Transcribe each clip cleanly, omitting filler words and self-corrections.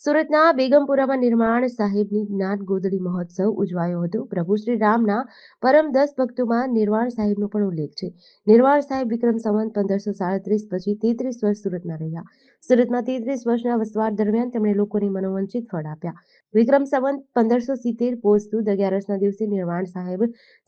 સુરતના બેગમપુરામાં નિર્માણ સાહેબની જ્ઞાન ગોદડી મહોત્સવ ઉજવાયો હતો. પ્રભુ શ્રી રામના પરમ 10 ભક્તોમાં નિર્વાણ સાહેબનો પણ ઉલ્લેખ છે. નિર્વાણ સાહેબ વિક્રમ સંવત 1537 પછી 33 વર્ષ સુરતમાં રહ્યા. સુરતમાં 33 વર્ષના વસવાટ દરમિયાન તેમણે લોકોને મનોવાંછિત ફળ આપ્યા. વિક્રમ સંવત 1570 પોષ સુદ 11ના દિવસે નિર્વાણ સાહેબ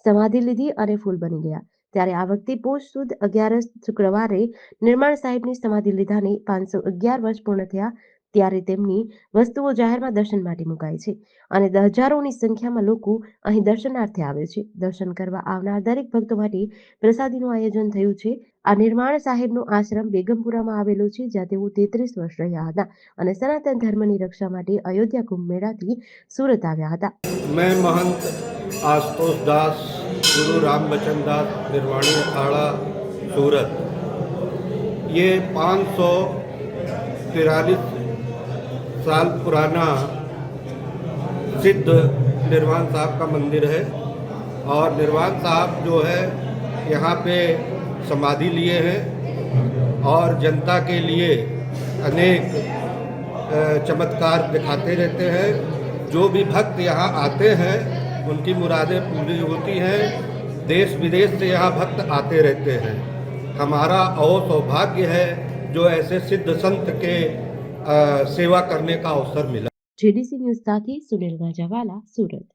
સમાધિ લીધી અને ફૂલ બની ગયા. ત્યારે આ વખતે પોષ સુદ 11 શુક્રવારે નિર્માણ સાહેબની સમાધિ લીધાને 511 વર્ષ પૂર્ણ થયા. ત્યારે તેમની વસ્તુઓ જાહેરમાં દર્શન માટે મુકાય છે અને હજારોની સંખ્યામાં લોકો અહીં દર્શનાર્થે આવે છે. દર્શન કરવા આવનાર દરેક ભક્તો માટે પ્રસાદીનું આયોજન થયું છે. આ નિર્માણ સાહેબનો આશ્રમ બેગમપુરામાં આવેલો છે, જ્યાં તેઓ 33 વર્ષ રહ્યા હતા અને સનાતન ધર્મની રક્ષા માટે અયોધ્યા કુંભ મેળાથી સુરત આવ્યા હતા. मैं महंत आशुतोष दास, गुरु राम बचन दास, निर्वाणी अखाड़ा सूरत। ये 543 साल पुराना सिद्ध निर्वाण साहब का मंदिर है और निर्वाण साहब जो है यहाँ पे समाधि लिए हैं और जनता के लिए अनेक चमत्कार दिखाते रहते हैं। जो भी भक्त यहाँ आते हैं उनकी मुरादें पूरी होती हैं। देश विदेश से यहाँ भक्त आते रहते हैं। हमारा और सौभाग्य है जो ऐसे सिद्ध संत के सेवा करने का अवसर मिला। जेडीसी न्यूज़ साथी सुनील गाजावाला, सूरत।